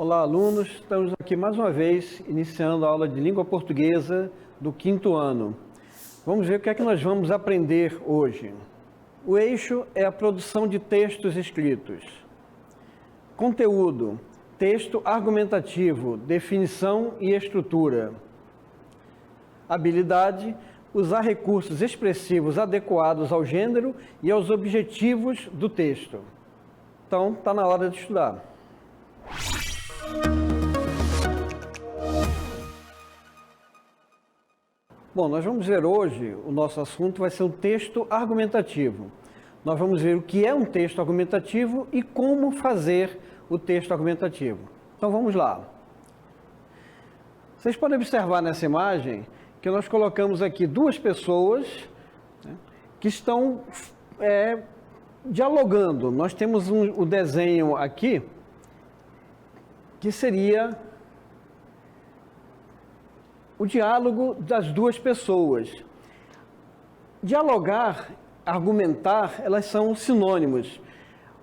Olá, alunos. Estamos aqui mais uma vez iniciando a aula de língua portuguesa do 5º ano. Vamos ver o que é que nós vamos aprender hoje. O eixo é a produção de textos escritos. Conteúdo: texto argumentativo, definição e estrutura. Habilidade: usar recursos expressivos adequados ao gênero e aos objetivos do texto. Então, está na hora de estudar. Bom, nós vamos ver hoje, o nosso assunto vai ser o texto argumentativo. Nós vamos ver o que é um texto argumentativo e como fazer o texto argumentativo. Então vamos lá. Vocês podem observar nessa imagem que nós colocamos aqui duas pessoas, né, que estão dialogando. Nós temos o desenho aqui, que seria o diálogo das duas pessoas. Dialogar, argumentar, elas são sinônimos.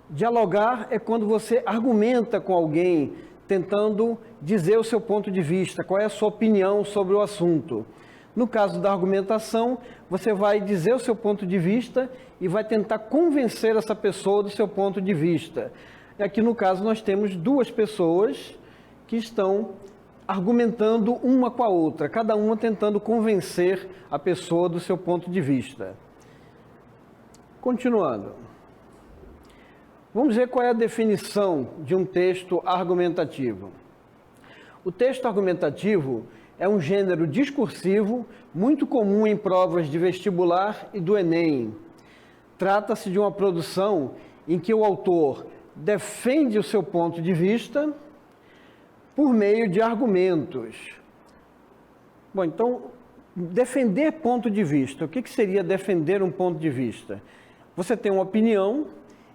Dialogar é quando você argumenta com alguém, tentando dizer o seu ponto de vista, qual é a sua opinião sobre o assunto. No caso da argumentação, você vai dizer o seu ponto de vista e vai tentar convencer essa pessoa do seu ponto de vista. E aqui no caso nós temos duas pessoas que estão argumentando uma com a outra, cada uma tentando convencer a pessoa do seu ponto de vista. Continuando. Vamos ver qual é a definição de um texto argumentativo. O texto argumentativo é um gênero discursivo muito comum em provas de vestibular e do Enem. Trata-se de uma produção em que o autor defende o seu ponto de vista por meio de argumentos. Bom, então, defender ponto de vista. O que seria defender um ponto de vista? Você tem uma opinião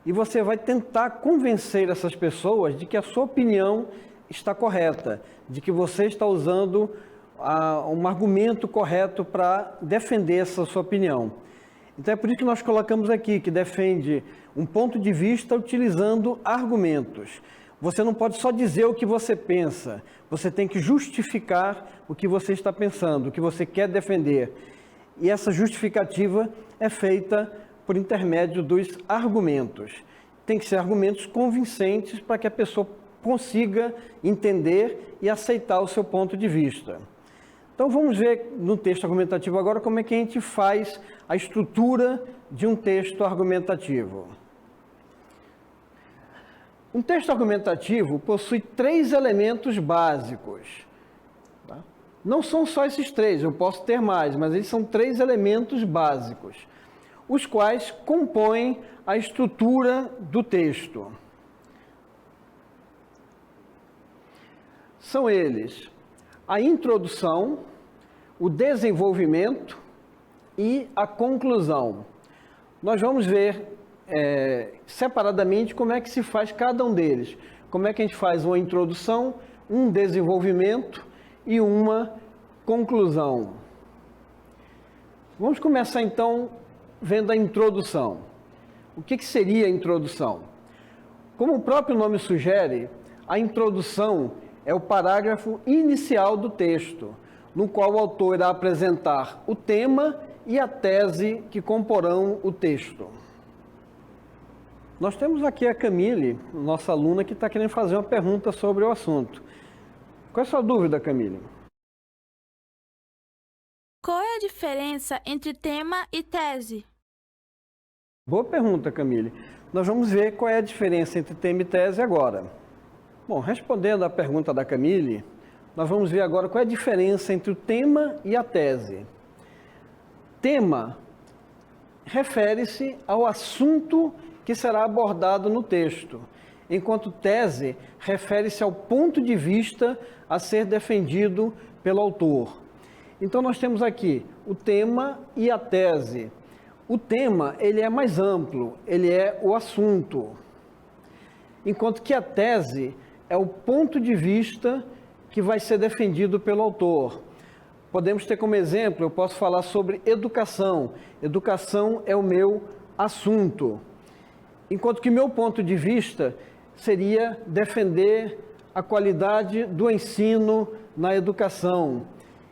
e você vai tentar convencer essas pessoas de que a sua opinião está correta, de que você está usando um argumento correto para defender essa sua opinião. Então é por isso que nós colocamos aqui, que defende um ponto de vista utilizando argumentos. Você não pode só dizer o que você pensa, você tem que justificar o que você está pensando, o que você quer defender. E essa justificativa é feita por intermédio dos argumentos. Tem que ser argumentos convincentes para que a pessoa consiga entender e aceitar o seu ponto de vista. Então vamos ver no texto argumentativo agora como é que a gente faz a estrutura de um texto argumentativo. Um texto argumentativo possui 3 elementos básicos. Tá? Não são só esses 3, eu posso ter mais, mas eles são 3 elementos básicos, os quais compõem a estrutura do texto. São eles a introdução, o desenvolvimento e a conclusão. Nós vamos ver separadamente como é que se faz cada um deles. Como é que a gente faz uma introdução, um desenvolvimento e uma conclusão. Vamos começar então vendo a introdução. O que seria a introdução? Como o próprio nome sugere, a introdução é o parágrafo inicial do texto, no qual o autor irá apresentar o tema e a tese que comporão o texto. Nós temos aqui a Camille, nossa aluna, que está querendo fazer uma pergunta sobre o assunto. Qual é a sua dúvida, Camille? Qual é a diferença entre tema e tese? Boa pergunta, Camille. Nós vamos ver qual é a diferença entre tema e tese agora. Bom, respondendo à pergunta da Camille, nós vamos ver agora qual é a diferença entre o tema e a tese. Tema refere-se ao assunto que será abordado no texto, enquanto tese refere-se ao ponto de vista a ser defendido pelo autor. Então nós temos aqui o tema e a tese. O tema, ele é mais amplo, ele é o assunto, enquanto que a tese é o ponto de vista que vai ser defendido pelo autor. Podemos ter como exemplo, eu posso falar sobre educação. Educação é o meu assunto. Enquanto que meu ponto de vista seria defender a qualidade do ensino na educação.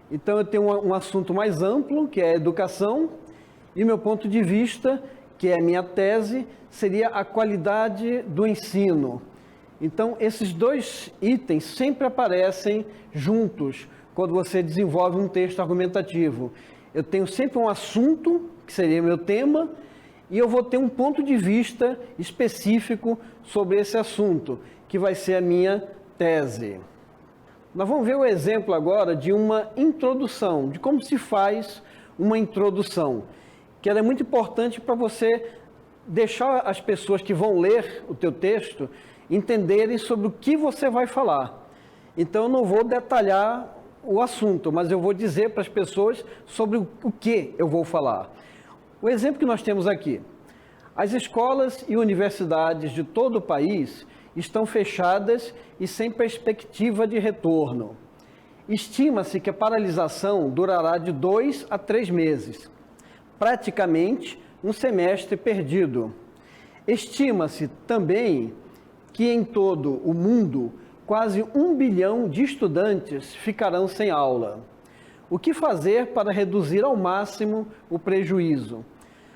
Então, eu tenho um assunto mais amplo, que é a educação, e meu ponto de vista, que é a minha tese, seria a qualidade do ensino. Então, esses dois itens sempre aparecem juntos quando você desenvolve um texto argumentativo. Eu tenho sempre um assunto, que seria meu tema, e eu vou ter um ponto de vista específico sobre esse assunto, que vai ser a minha tese. Nós vamos ver o exemplo agora de uma introdução, de como se faz uma introdução, que ela é muito importante para você deixar as pessoas que vão ler o teu texto entenderem sobre o que você vai falar. Então, eu não vou detalhar o assunto, mas eu vou dizer para as pessoas sobre o que eu vou falar. O exemplo que nós temos aqui: as escolas e universidades de todo o país estão fechadas e sem perspectiva de retorno. Estima-se que a paralisação durará de 2 a 3 meses, praticamente um semestre perdido. Estima-se também que em todo o mundo quase 1 bilhão de estudantes ficarão sem aula. O que fazer para reduzir ao máximo o prejuízo?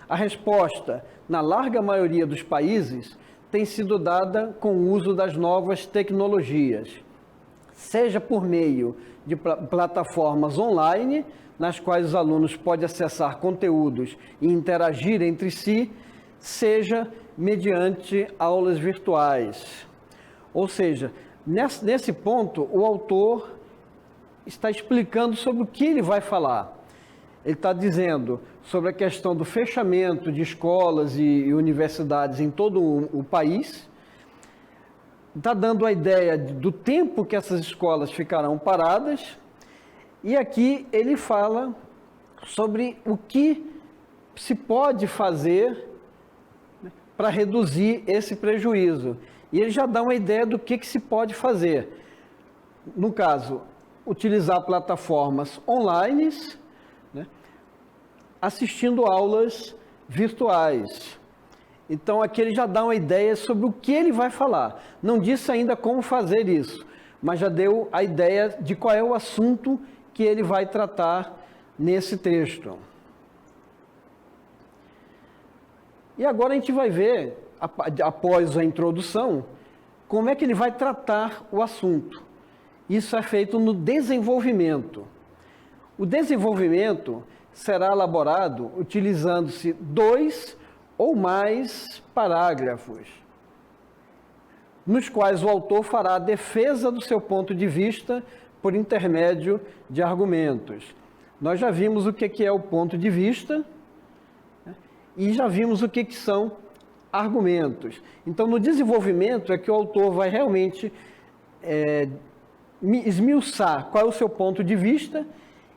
A resposta, na larga maioria dos países, tem sido dada com o uso das novas tecnologias, seja por meio de plataformas online, nas quais os alunos podem acessar conteúdos e interagir entre si, seja mediante aulas virtuais. Ou seja, nesse ponto, o autor está explicando sobre o que ele vai falar. Ele está dizendo sobre a questão do fechamento de escolas e universidades em todo o país, está dando a ideia do tempo que essas escolas ficarão paradas, e aqui ele fala sobre o que se pode fazer para reduzir esse prejuízo. E ele já dá uma ideia do que se pode fazer. No caso, utilizar plataformas online, né, assistindo aulas virtuais. Então, aqui ele já dá uma ideia sobre o que ele vai falar. Não disse ainda como fazer isso, mas já deu a ideia de qual é o assunto que ele vai tratar nesse texto. E agora a gente vai ver, após a introdução, como é que ele vai tratar o assunto. Isso é feito no desenvolvimento. O desenvolvimento será elaborado utilizando-se 2 ou mais parágrafos, nos quais o autor fará a defesa do seu ponto de vista por intermédio de argumentos. Nós já vimos o que é o ponto de vista, né, e já vimos o que são argumentos. Então, no desenvolvimento é que o autor vai realmente esmiuçar qual é o seu ponto de vista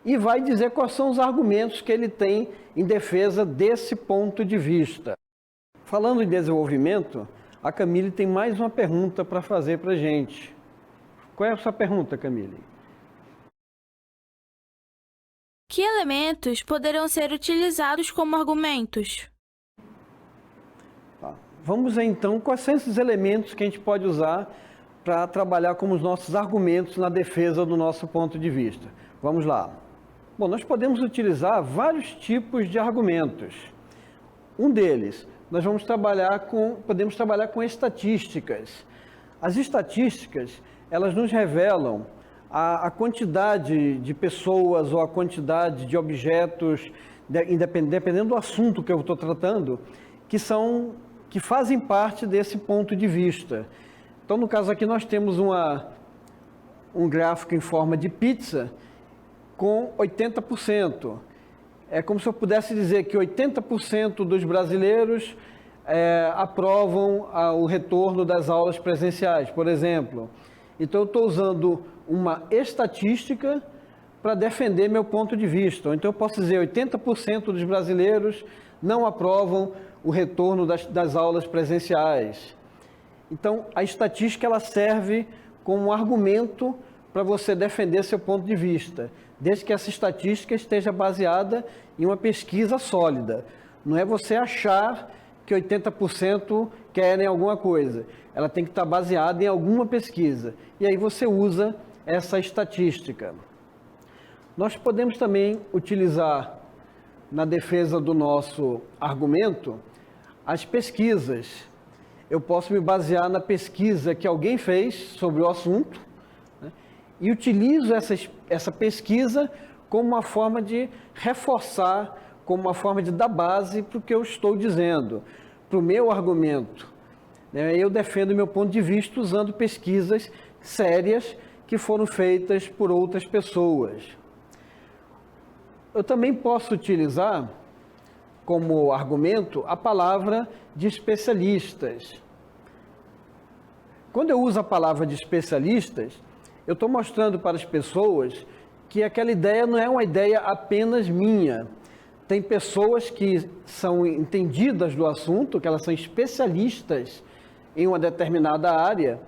e vai dizer quais são os argumentos que ele tem em defesa desse ponto de vista. Falando em desenvolvimento, a Camille tem mais uma pergunta para fazer para a gente. Qual é a sua pergunta, Camille? Que elementos poderão ser utilizados como argumentos? Tá. Vamos ver então quais são esses elementos que a gente pode usar para trabalhar como os nossos argumentos na defesa do nosso ponto de vista. Vamos lá. Bom, nós podemos utilizar vários tipos de argumentos. Um deles, podemos trabalhar com estatísticas. As estatísticas, elas nos revelam a quantidade de pessoas ou a quantidade de objetos, dependendo do assunto que eu estou tratando, que fazem parte desse ponto de vista. Então, no caso aqui, nós temos um gráfico em forma de pizza com 80%. É como se eu pudesse dizer que 80% dos brasileiros aprovam o retorno das aulas presenciais, por exemplo. Então, eu estou usando uma estatística para defender meu ponto de vista. Então, eu posso dizer 80% dos brasileiros não aprovam o retorno das aulas presenciais. Então, a estatística ela serve como um argumento para você defender seu ponto de vista, desde que essa estatística esteja baseada em uma pesquisa sólida. Não é você achar que 80% querem alguma coisa. Ela tem que estar baseada em alguma pesquisa. E aí você usa essa estatística. Nós podemos também utilizar, na defesa do nosso argumento, as pesquisas. Eu posso me basear na pesquisa que alguém fez sobre o assunto, né, e utilizo essa pesquisa como uma forma de reforçar, como uma forma de dar base para o que eu estou dizendo, para o meu argumento. Eu defendo meu ponto de vista usando pesquisas sérias que foram feitas por outras pessoas. Eu também posso utilizar como argumento a palavra de especialistas. Quando eu uso a palavra de especialistas, eu estou mostrando para as pessoas que aquela ideia não é uma ideia apenas minha. Tem pessoas que são entendidas do assunto, que elas são especialistas em uma determinada área,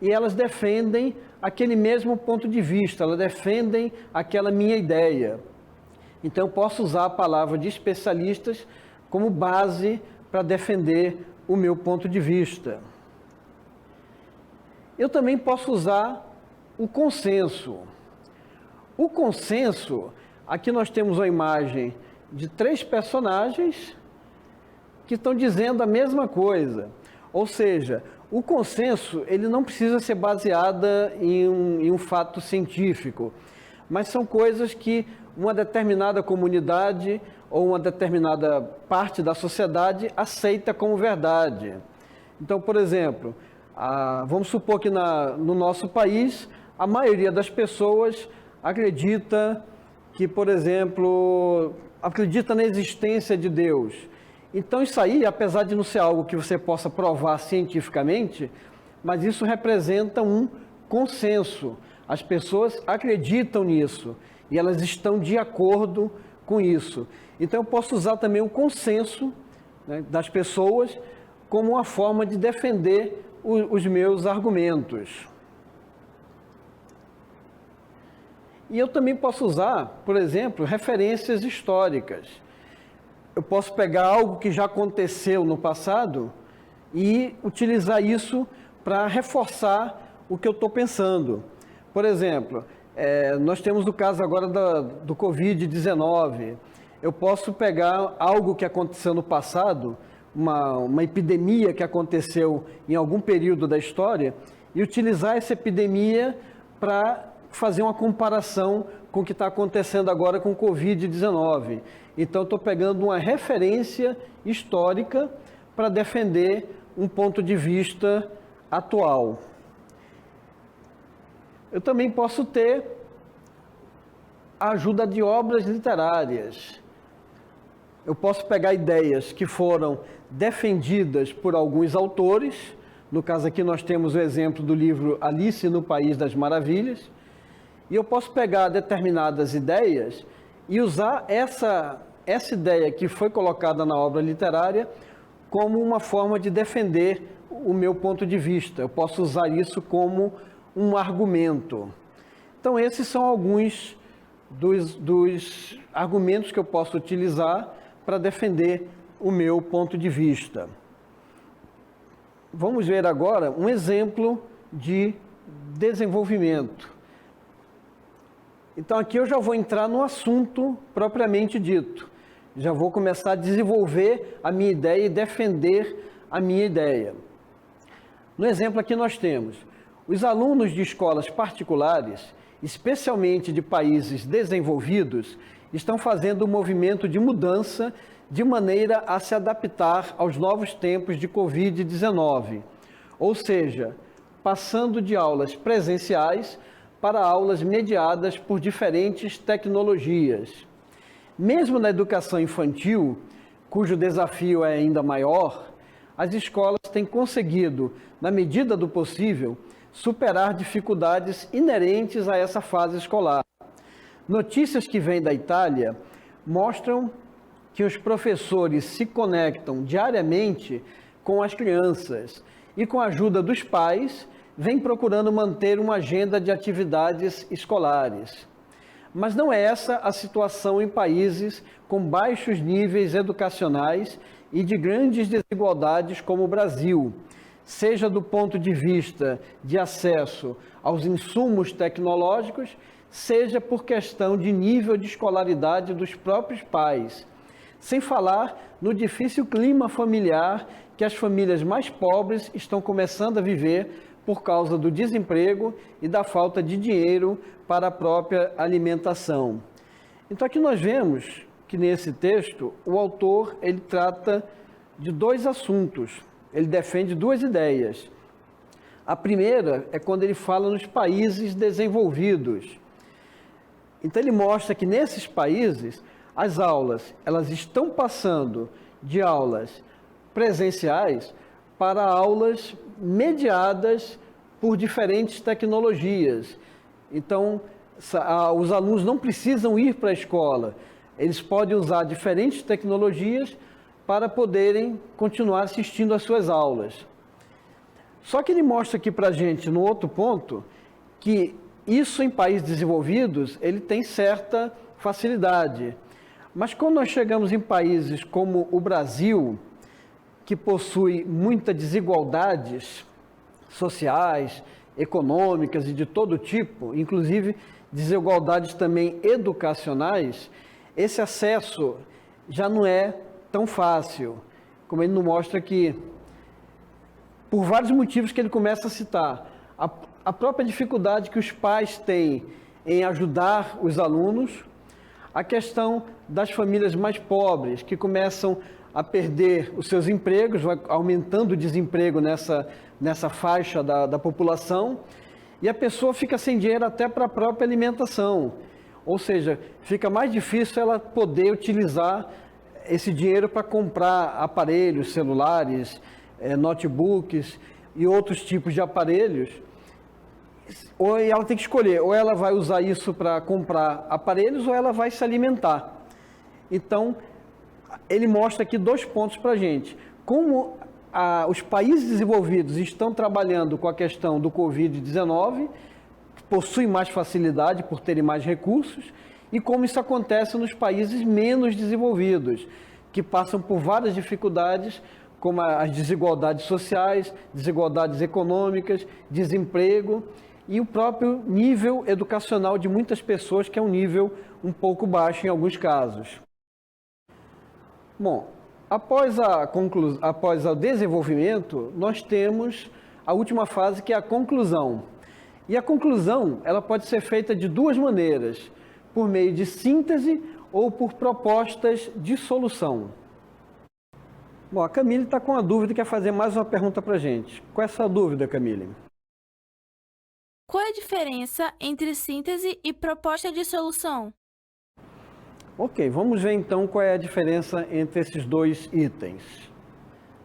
e elas defendem aquele mesmo ponto de vista, elas defendem aquela minha ideia. Então, eu posso usar a palavra de especialistas como base para defender o meu ponto de vista. Eu também posso usar o consenso. O consenso, aqui nós temos a imagem de 3 personagens que estão dizendo a mesma coisa. Ou seja, o consenso, ele não precisa ser baseado em um fato científico, mas são coisas que uma determinada comunidade ou uma determinada parte da sociedade aceita como verdade. Então, por exemplo, vamos supor que no nosso país, a maioria das pessoas acredita que, por exemplo, acredita na existência de Deus. Então, isso aí, apesar de não ser algo que você possa provar cientificamente, mas isso representa um consenso. As pessoas acreditam nisso e elas estão de acordo com isso. Então, eu posso usar também o consenso, né, das pessoas como uma forma de defender os meus argumentos. E eu também posso usar, por exemplo, referências históricas. Eu posso pegar algo que já aconteceu no passado e utilizar isso para reforçar o que eu estou pensando. Por exemplo, nós temos o caso agora do Covid-19. Eu posso pegar algo que aconteceu no passado, uma epidemia que aconteceu em algum período da história, e utilizar essa epidemia para fazer uma comparação com o que está acontecendo agora com o Covid-19. Então, estou pegando uma referência histórica para defender um ponto de vista atual. Eu também posso ter a ajuda de obras literárias. Eu posso pegar ideias que foram defendidas por alguns autores. No caso aqui nós temos o exemplo do livro Alice no País das Maravilhas. E eu posso pegar determinadas ideias e usar essa ideia que foi colocada na obra literária como uma forma de defender o meu ponto de vista. Eu posso usar isso como um argumento. Então, esses são alguns dos argumentos que eu posso utilizar para defender o meu ponto de vista. Vamos ver agora um exemplo de desenvolvimento. Então, aqui eu já vou entrar no assunto propriamente dito. Já vou começar a desenvolver a minha ideia e defender a minha ideia. No exemplo aqui nós temos os alunos de escolas particulares, especialmente de países desenvolvidos, estão fazendo um movimento de mudança de maneira a se adaptar aos novos tempos de Covid-19. Ou seja, passando de aulas presenciais para aulas mediadas por diferentes tecnologias. Mesmo na educação infantil, cujo desafio é ainda maior, as escolas têm conseguido, na medida do possível, superar dificuldades inerentes a essa fase escolar. Notícias que vêm da Itália mostram que os professores se conectam diariamente com as crianças e, com a ajuda dos pais, vem procurando manter uma agenda de atividades escolares. Mas não é essa a situação em países com baixos níveis educacionais e de grandes desigualdades como o Brasil, seja do ponto de vista de acesso aos insumos tecnológicos, seja por questão de nível de escolaridade dos próprios pais, sem falar no difícil clima familiar que as famílias mais pobres estão começando a viver por causa do desemprego e da falta de dinheiro para a própria alimentação. Então aqui nós vemos que nesse texto o autor ele trata de dois assuntos, ele defende duas ideias. A primeira é quando ele fala nos países desenvolvidos. Então ele mostra que nesses países as aulas elas estão passando de aulas presenciais para aulas mediadas por diferentes tecnologias. Então os alunos não precisam ir para a escola, eles podem usar diferentes tecnologias para poderem continuar assistindo às suas aulas. Só que ele mostra aqui para a gente, no outro ponto, que isso em países desenvolvidos, ele tem certa facilidade. Mas quando nós chegamos em países como o Brasil, que possui muitas desigualdades sociais, econômicas e de todo tipo, inclusive desigualdades também educacionais, esse acesso já não é tão fácil, como ele nos mostra aqui, por vários motivos que ele começa a citar. A própria dificuldade que os pais têm em ajudar os alunos, a questão das famílias mais pobres, que começam a perder os seus empregos, vai aumentando o desemprego nessa faixa da população, e a pessoa fica sem dinheiro até para a própria alimentação. Ou seja, fica mais difícil ela poder utilizar esse dinheiro para comprar aparelhos, celulares, notebooks e outros tipos de aparelhos. Ou ela tem que escolher, ou ela vai usar isso para comprar aparelhos, ou ela vai se alimentar. Então, ele mostra aqui dois pontos para a gente. Como os países desenvolvidos estão trabalhando com a questão do Covid-19, possuem mais facilidade por terem mais recursos, e como isso acontece nos países menos desenvolvidos, que passam por várias dificuldades, como as desigualdades sociais, desigualdades econômicas, desemprego e o próprio nível educacional de muitas pessoas, que é um nível um pouco baixo em alguns casos. Bom, após o desenvolvimento, nós temos a última fase, que é a conclusão. E a conclusão, ela pode ser feita de duas maneiras, por meio de síntese ou por propostas de solução. Bom, a Camille está com uma dúvida e quer fazer mais uma pergunta para a gente. Qual é essa dúvida, Camille? Qual é a diferença entre síntese e proposta de solução? Ok, vamos ver então qual é a diferença entre esses dois itens.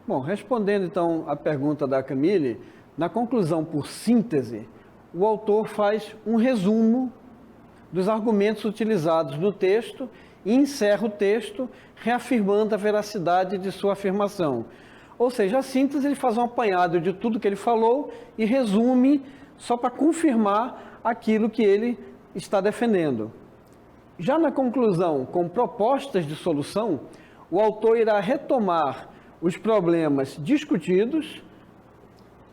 Bom, respondendo então a pergunta da Camille, na conclusão por síntese, o autor faz um resumo dos argumentos utilizados no texto e encerra o texto reafirmando a veracidade de sua afirmação. Ou seja, a síntese ele faz um apanhado de tudo que ele falou e resume só para confirmar aquilo que ele está defendendo. Já na conclusão, com propostas de solução, o autor irá retomar os problemas discutidos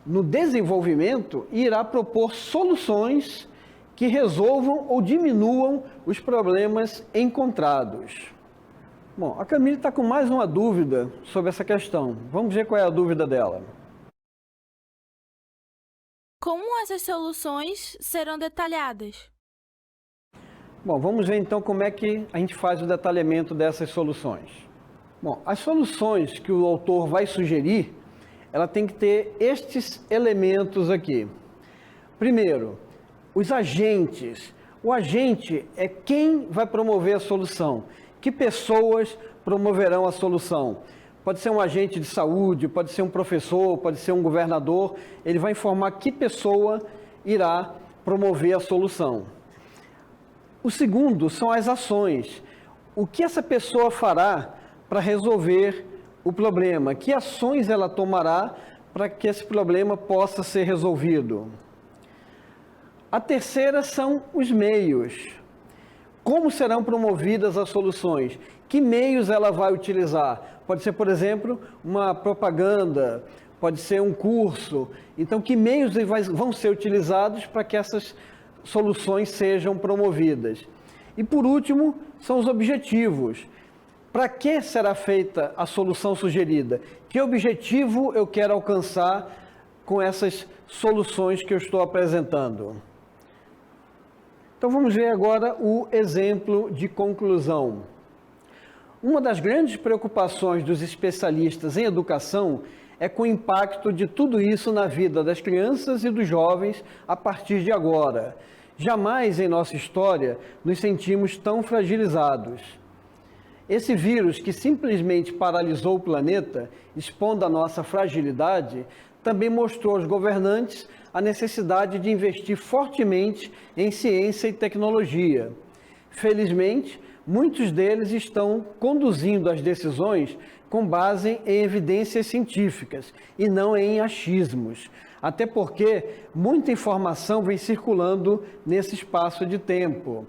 no desenvolvimento e irá propor soluções que resolvam ou diminuam os problemas encontrados. Bom, a Camille está com mais uma dúvida sobre essa questão. Vamos ver qual é a dúvida dela. Como essas soluções serão detalhadas? Bom, vamos ver então como é que a gente faz o detalhamento dessas soluções. Bom, as soluções que o autor vai sugerir, ela tem que ter estes elementos aqui. Primeiro, os agentes. O agente é quem vai promover a solução. Que pessoas promoverão a solução? Pode ser um agente de saúde, pode ser um professor, pode ser um governador. Ele vai informar que pessoa irá promover a solução. O segundo são as ações. O que essa pessoa fará para resolver o problema? Que ações ela tomará para que esse problema possa ser resolvido? A terceira são os meios. Como serão promovidas as soluções? Que meios ela vai utilizar? Pode ser, por exemplo, uma propaganda, pode ser um curso. Então, que meios vão ser utilizados para que essas soluções sejam promovidas? E, por último, são os objetivos. Para que será feita a solução sugerida? Que objetivo eu quero alcançar com essas soluções que eu estou apresentando? Então vamos ver agora o exemplo de conclusão. Uma das grandes preocupações dos especialistas em educação é com o impacto de tudo isso na vida das crianças e dos jovens a partir de agora. Jamais em nossa história nos sentimos tão fragilizados. Esse vírus que simplesmente paralisou o planeta, expondo a nossa fragilidade, também mostrou aos governantes a necessidade de investir fortemente em ciência e tecnologia. Felizmente, muitos deles estão conduzindo as decisões com base em evidências científicas e não em achismos, até porque muita informação vem circulando nesse espaço de tempo.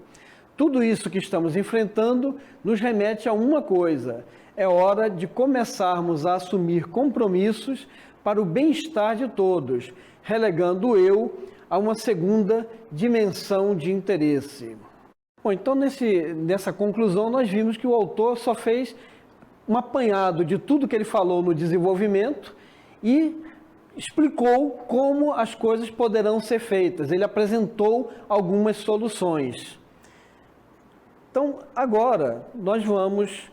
Tudo isso que estamos enfrentando nos remete a uma coisa: é hora de começarmos a assumir compromissos para o bem-estar de todos, relegando o eu a uma segunda dimensão de interesse. Bom, então nessa conclusão nós vimos que o autor só fez um apanhado de tudo que ele falou no desenvolvimento e explicou como as coisas poderão ser feitas. Ele apresentou algumas soluções. Então, agora, nós vamos,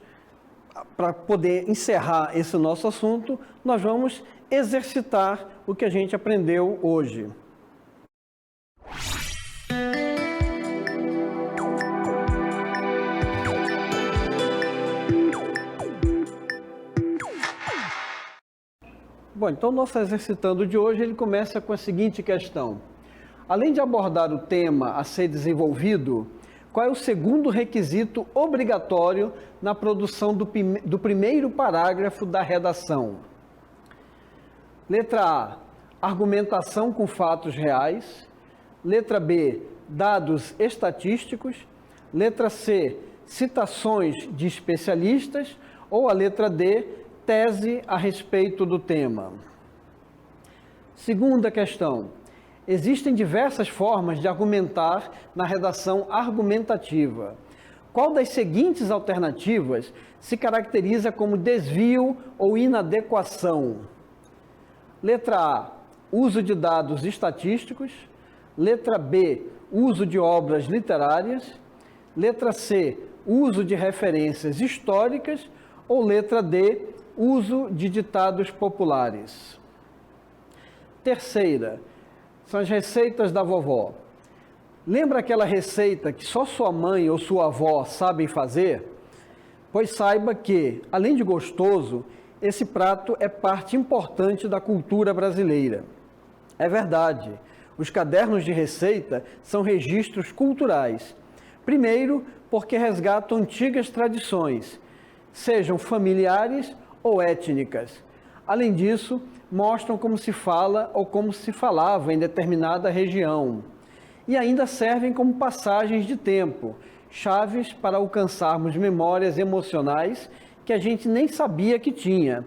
para poder encerrar esse nosso assunto, nós vamos exercitar o que a gente aprendeu hoje. Bom, então, nosso exercitando de hoje, ele começa com a seguinte questão. Além de abordar o tema a ser desenvolvido, qual é o segundo requisito obrigatório na produção do primeiro parágrafo da redação? Letra A, argumentação com fatos reais. Letra B, dados estatísticos. Letra C, citações de especialistas. Ou a letra D, tese a respeito do tema. Segunda questão. Existem diversas formas de argumentar na redação argumentativa. Qual das seguintes alternativas se caracteriza como desvio ou inadequação? Letra A, uso de dados estatísticos. Letra B, uso de obras literárias. Letra C, uso de referências históricas. Ou letra D, uso de ditados populares. Terceira, são as receitas da vovó. Lembra aquela receita que só sua mãe ou sua avó sabem fazer? Pois saiba que, além de gostoso, esse prato é parte importante da cultura brasileira. É verdade, os cadernos de receita são registros culturais. Primeiro, porque resgatam antigas tradições, sejam familiares ou étnicas. Além disso, mostram como se fala ou como se falava em determinada região. E ainda servem como passagens de tempo, chaves para alcançarmos memórias emocionais que a gente nem sabia que tinha.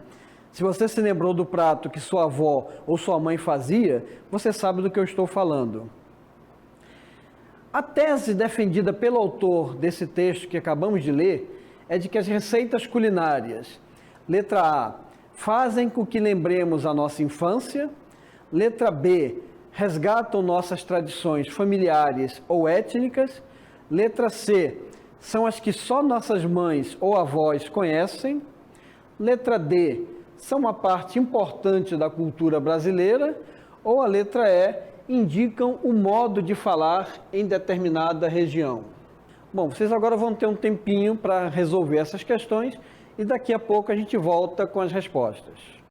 Se você se lembrou do prato que sua avó ou sua mãe fazia, você sabe do que eu estou falando. A tese defendida pelo autor desse texto que acabamos de ler é de que as receitas culinárias, letra A, fazem com que lembremos a nossa infância. Letra B, resgatam nossas tradições familiares ou étnicas. Letra C, são as que só nossas mães ou avós conhecem. Letra D, são uma parte importante da cultura brasileira. Ou a letra E, indicam o modo de falar em determinada região. Bom, vocês agora vão ter um tempinho para resolver essas questões e daqui a pouco a gente volta com as respostas.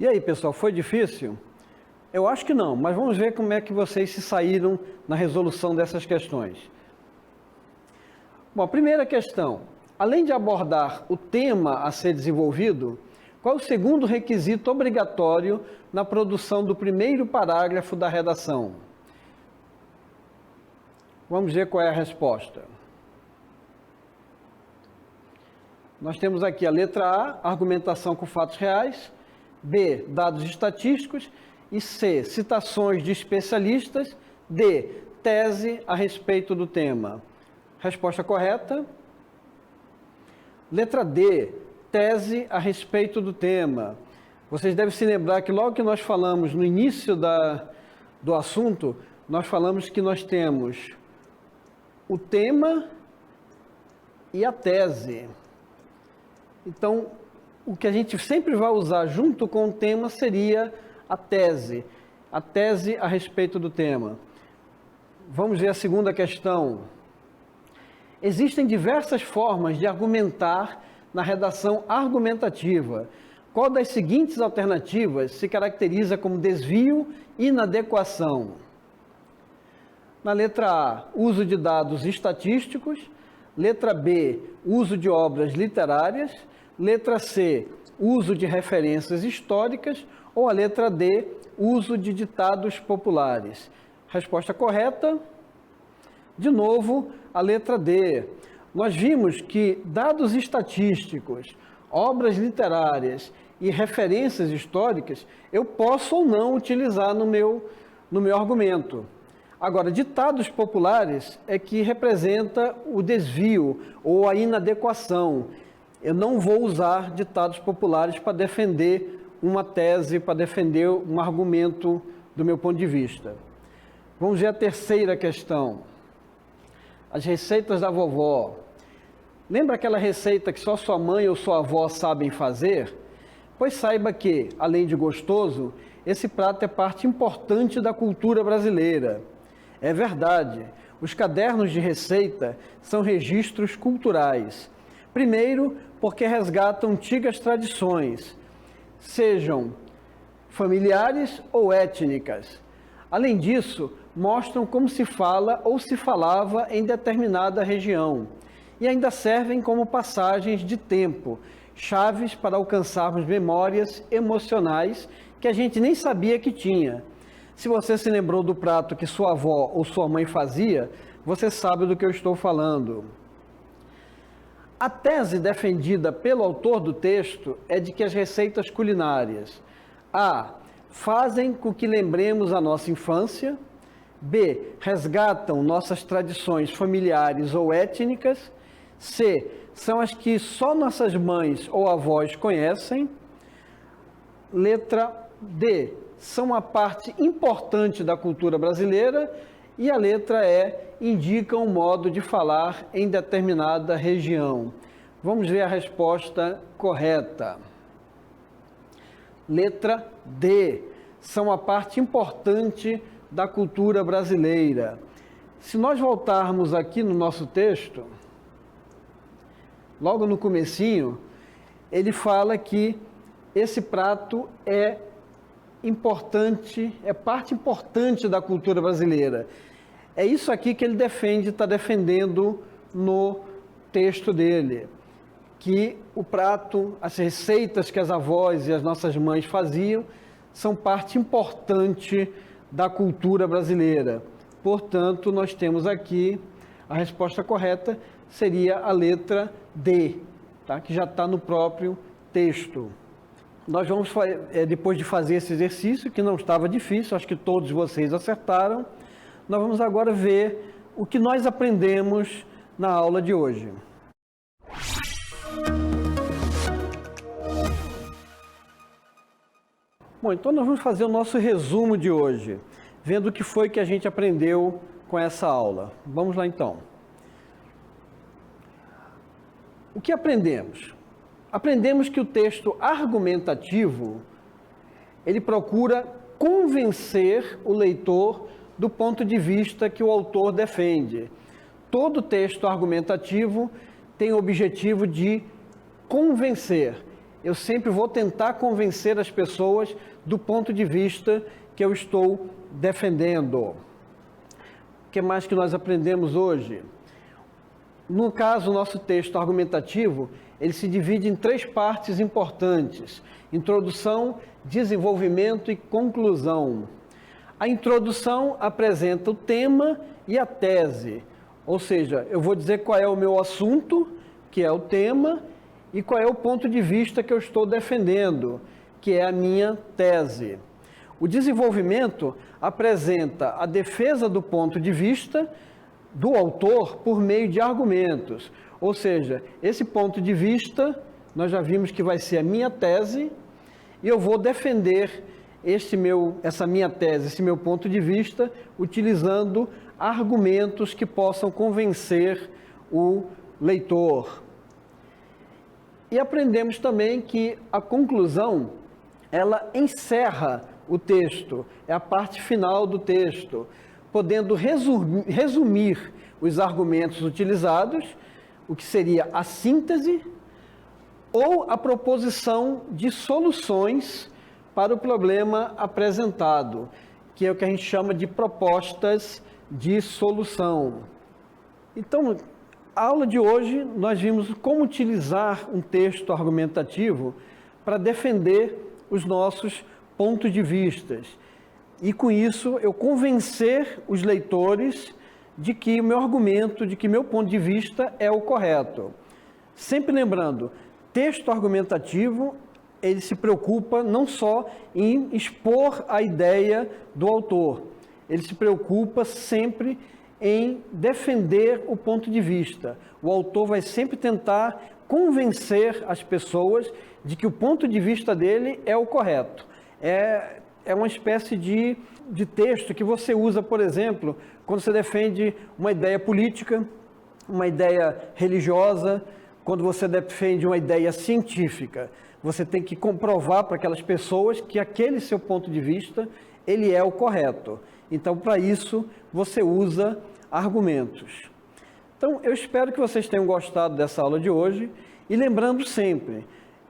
E aí, pessoal, foi difícil? Eu acho que não, mas vamos ver como é que vocês se saíram na resolução dessas questões. Bom, a primeira questão, além de abordar o tema a ser desenvolvido, qual é o segundo requisito obrigatório na produção do primeiro parágrafo da redação? Vamos ver qual é a resposta. Nós temos aqui a letra A, argumentação com fatos reais, B, dados estatísticos, e C, citações de especialistas, D, tese a respeito do tema. Resposta correta. Letra D, tese a respeito do tema. Vocês devem se lembrar que logo que nós falamos no início do assunto, nós falamos que nós temos o tema e a tese. Então, o que a gente sempre vai usar junto com o tema seria a tese a respeito do tema. Vamos ver a segunda questão. Existem diversas formas de argumentar na redação argumentativa. Qual das seguintes alternativas se caracteriza como desvio e inadequação? Na letra A, uso de dados estatísticos. Letra B, uso de obras literárias. Letra C, uso de referências históricas. Ou a letra D, uso de ditados populares. Resposta correta. De novo, a letra D. Nós vimos que dados estatísticos, obras literárias e referências históricas, eu posso ou não utilizar no meu argumento. Agora, ditados populares é que representa o desvio ou a inadequação. Eu não vou usar ditados populares para defender uma tese, para defender um argumento do meu ponto de vista. Vamos ver a terceira questão. As receitas da vovó. Lembra aquela receita que só sua mãe ou sua avó sabem fazer? Pois saiba que, além de gostoso, esse prato é parte importante da cultura brasileira. É verdade, os cadernos de receita são registros culturais. Primeiro, porque resgatam antigas tradições, sejam familiares ou étnicas. Além disso, mostram como se fala ou se falava em determinada região e ainda servem como passagens de tempo, chaves para alcançarmos memórias emocionais que a gente nem sabia que tinha. Se você se lembrou do prato que sua avó ou sua mãe fazia, você sabe do que eu estou falando. A tese defendida pelo autor do texto é de que as receitas culinárias A. fazem com que lembremos a nossa infância, B. resgatam nossas tradições familiares ou étnicas, C. são as que só nossas mães ou avós conhecem, letra D. são uma parte importante da cultura brasileira, e a letra E, indicam um modo de falar em determinada região. Vamos ver a resposta correta. Letra D, são uma parte importante da cultura brasileira. Se nós voltarmos aqui no nosso texto, logo no comecinho, ele fala que esse prato é importante, é parte importante da cultura brasileira. É isso aqui que ele defende, está defendendo no texto dele, que o prato, as receitas que as avós e as nossas mães faziam, são parte importante da cultura brasileira. Portanto, nós temos aqui, a resposta correta seria a letra D, tá? Que já está no próprio texto. Nós vamos, depois de fazer esse exercício, que não estava difícil, acho que todos vocês acertaram, nós vamos agora ver o que nós aprendemos na aula de hoje. Bom, então nós vamos fazer o nosso resumo de hoje, vendo o que foi que a gente aprendeu com essa aula. Vamos lá então. O que aprendemos? Aprendemos que o texto argumentativo, ele procura convencer o leitor do ponto de vista que o autor defende. Todo texto argumentativo tem o objetivo de convencer. eu sempre vou tentar convencer as pessoas do ponto de vista que eu estou defendendo. O que mais que nós aprendemos hoje? No caso, o nosso texto argumentativo, ele se divide em 3 partes importantes: introdução, desenvolvimento e conclusão. A introdução apresenta o tema e a tese, ou seja, eu vou dizer qual é o meu assunto, que é o tema, e qual é o ponto de vista que eu estou defendendo, que é a minha tese. O desenvolvimento apresenta a defesa do ponto de vista do autor por meio de argumentos, ou seja, esse ponto de vista, nós já vimos que vai ser a minha tese, e eu vou defender essa minha tese, esse meu ponto de vista, utilizando argumentos que possam convencer o leitor. E aprendemos também que a conclusão, ela encerra o texto, é a parte final do texto, podendo resumir os argumentos utilizados, o que seria a síntese, ou a proposição de soluções para o problema apresentado, que é o que a gente chama de propostas de solução. Então, a aula de hoje, nós vimos como utilizar um texto argumentativo para defender os nossos pontos de vista. E com isso, eu convencer os leitores de que o meu argumento, de que meu ponto de vista é o correto. Sempre lembrando, texto argumentativo, ele se preocupa não só em expor a ideia do autor, ele se preocupa sempre em defender o ponto de vista. O autor vai sempre tentar convencer as pessoas de que o ponto de vista dele é o correto. É uma espécie de texto que você usa, por exemplo, quando você defende uma ideia política, uma ideia religiosa, quando você defende uma ideia científica. Você tem que comprovar para aquelas pessoas que aquele seu ponto de vista, ele é o correto. Então, para isso, você usa argumentos. Então, eu espero que vocês tenham gostado dessa aula de hoje. E lembrando sempre,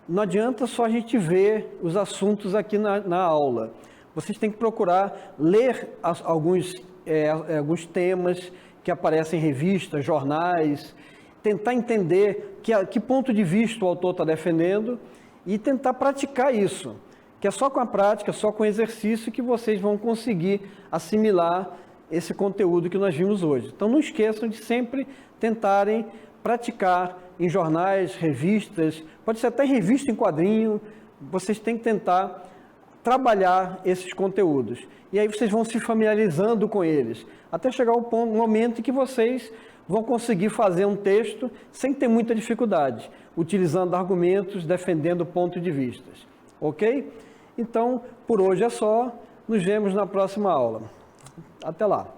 não adianta só a gente ver os assuntos aqui na aula. Vocês têm que procurar ler alguns temas que aparecem em revistas, jornais, tentar entender que ponto de vista o autor está defendendo e tentar praticar isso, que é só com a prática, só com o exercício que vocês vão conseguir assimilar esse conteúdo que nós vimos hoje. Então não esqueçam de sempre tentarem praticar em jornais, revistas, pode ser até revista em quadrinho, vocês têm que tentar trabalhar esses conteúdos. E aí vocês vão se familiarizando com eles, até chegar ao momento em que vocês vão conseguir fazer um texto sem ter muita dificuldade, utilizando argumentos, defendendo pontos de vista. Ok? Então, por hoje é só. Nos vemos na próxima aula. Até lá!